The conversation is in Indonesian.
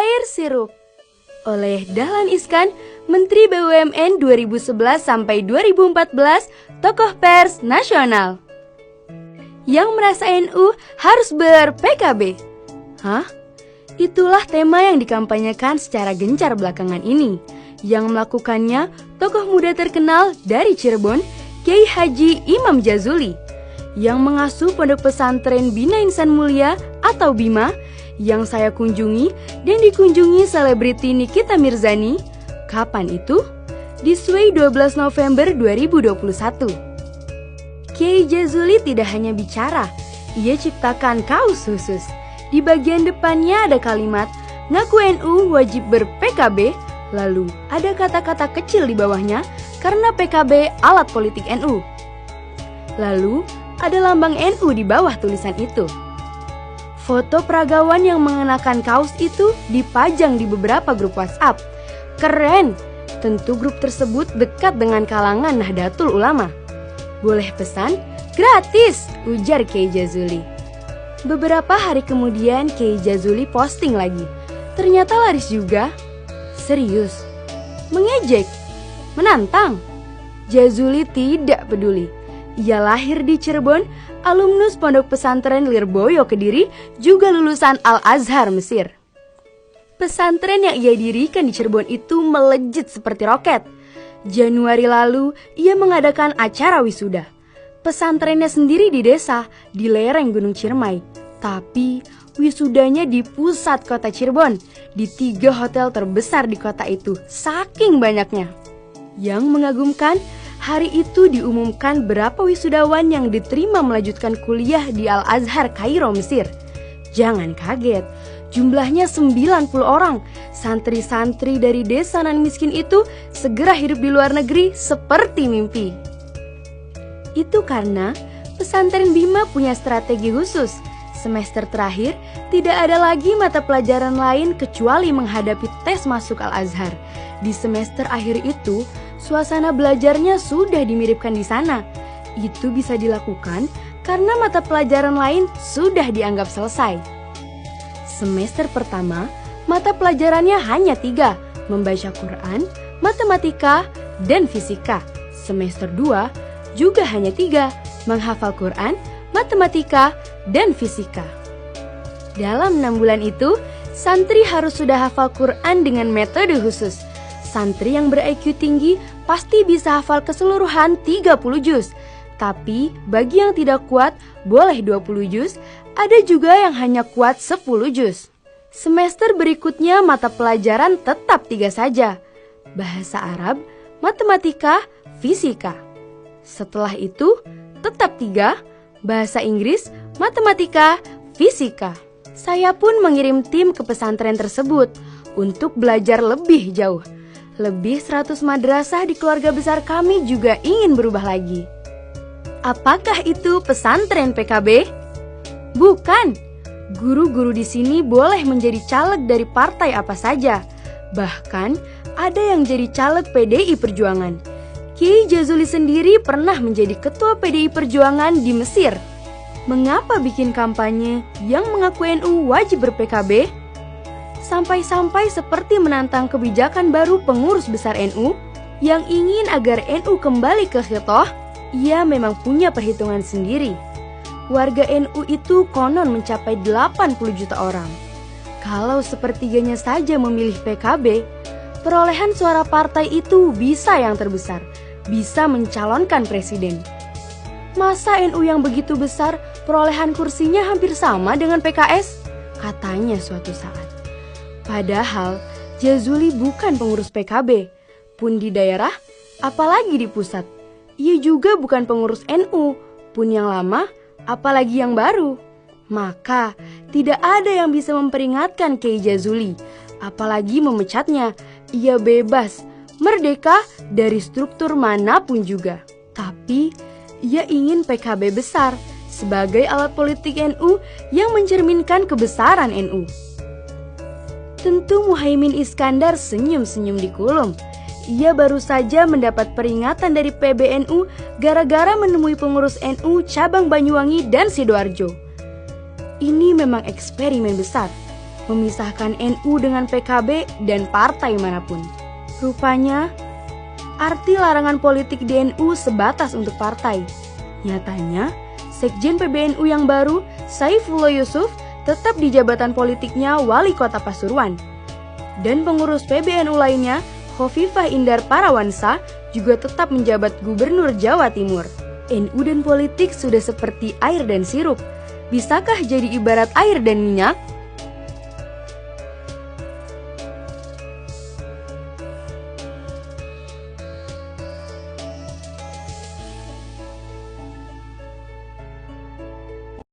Air Sirup oleh Dahlan Iskan, Menteri BUMN 2011 sampai 2014, tokoh pers nasional. Yang merasa NU harus ber-PKB. Hah? Itulah tema yang dikampanyekan secara gencar belakangan ini. Yang melakukannya tokoh muda terkenal dari Cirebon, Kiai Haji Imam Jazuli, yang mengasuh Pondok Pesantren Bina Insan Mulia atau BIMA, yang saya kunjungi dan dikunjungi selebriti Nikita Mirzani. Kapan itu? Di Sway 12 November 2021. Kiai Jazuli tidak hanya bicara, ia ciptakan kaos khusus. Di bagian depannya ada kalimat, ngaku NU wajib ber-PKB, lalu ada kata-kata kecil di bawahnya, karena PKB alat politik NU. Lalu ada lambang NU di bawah tulisan itu. Foto peragawan yang mengenakan kaos itu dipajang di beberapa grup WhatsApp. Keren! Tentu grup tersebut dekat dengan kalangan Nahdlatul Ulama. Boleh pesan? Gratis! Ujar Kiai Jazuli. Beberapa hari kemudian Kiai Jazuli posting lagi. Ternyata laris juga. Serius? Mengejek? Menantang? Jazuli tidak peduli. Ia lahir di Cirebon, alumnus Pondok Pesantren Lirboyo Kediri, juga lulusan Al-Azhar Mesir. Pesantren yang ia dirikan di Cirebon itu melejit seperti roket. Januari lalu, ia mengadakan acara wisuda. Pesantrennya sendiri di desa, di lereng Gunung Ciremai. Tapi wisudanya di pusat kota Cirebon, di 3 hotel terbesar di kota itu, saking banyaknya. Yang mengagumkan, hari itu diumumkan berapa wisudawan yang diterima melanjutkan kuliah di Al-Azhar Kairo, Mesir. Jangan kaget, jumlahnya 90 orang. Santri-santri dari desa nan miskin itu segera hidup di luar negeri seperti mimpi. Itu karena pesantren Bima punya strategi khusus. Semester terakhir tidak ada lagi mata pelajaran lain kecuali menghadapi tes masuk Al-Azhar. Di semester akhir itu, suasana belajarnya sudah dimiripkan di sana. Itu bisa dilakukan karena mata pelajaran lain sudah dianggap selesai. Semester pertama, mata pelajarannya hanya 3, membaca Quran, matematika, dan fisika. Semester 2 juga hanya 3, menghafal Quran, matematika, dan fisika. Dalam 6 bulan itu, santri harus sudah hafal Quran dengan metode khusus. Santri yang ber-IQ tinggi pasti bisa hafal keseluruhan 30 juz. Tapi bagi yang tidak kuat boleh 20 juz, ada juga yang hanya kuat 10 juz. Semester berikutnya mata pelajaran tetap 3 saja. Bahasa Arab, matematika, fisika. Setelah itu tetap 3, bahasa Inggris, matematika, fisika. Saya pun mengirim tim ke pesantren tersebut untuk belajar lebih jauh. Lebih 100 madrasah di keluarga besar kami juga ingin berubah lagi. Apakah itu pesantren PKB? Bukan. Guru-guru di sini boleh menjadi caleg dari partai apa saja. Bahkan ada yang jadi caleg PDI Perjuangan. Kiai Jazuli sendiri pernah menjadi ketua PDI Perjuangan di Mesir. Mengapa bikin kampanye yang mengaku NU wajib ber-PKB? Sampai-sampai seperti menantang kebijakan baru pengurus besar NU yang ingin agar NU kembali ke khilafah. Ia memang punya perhitungan sendiri. Warga NU itu konon mencapai 80 juta orang. Kalau sepertiganya saja memilih PKB, perolehan suara partai itu bisa yang terbesar, bisa mencalonkan presiden. Masa NU yang begitu besar, perolehan kursinya hampir sama dengan PKS? Katanya suatu saat. Padahal Jazuli bukan pengurus PKB, pun di daerah, apalagi di pusat. Ia juga bukan pengurus NU, pun yang lama, apalagi yang baru. Maka tidak ada yang bisa memperingatkan Kiai Jazuli, apalagi memecatnya. Ia bebas, merdeka dari struktur manapun juga. Tapi ia ingin PKB besar sebagai alat politik NU yang mencerminkan kebesaran NU. Tentu Muhaimin Iskandar senyum-senyum di kulum. Ia baru saja mendapat peringatan dari PBNU gara-gara menemui pengurus NU cabang Banyuwangi dan Sidoarjo. Ini memang eksperimen besar. memisahkan NU dengan PKB dan partai manapun. Rupanya, arti larangan politik di NU sebatas untuk partai. Nyatanya, Sekjen PBNU yang baru, Saifullah Yusuf, tetap di jabatan politiknya Wali Kota Pasuruan. Dan pengurus PBNU lainnya, Khofifah Indar Parawansa, juga tetap menjabat Gubernur Jawa Timur. NU dan politik sudah seperti air dan sirup. Bisakah jadi ibarat air dan minyak?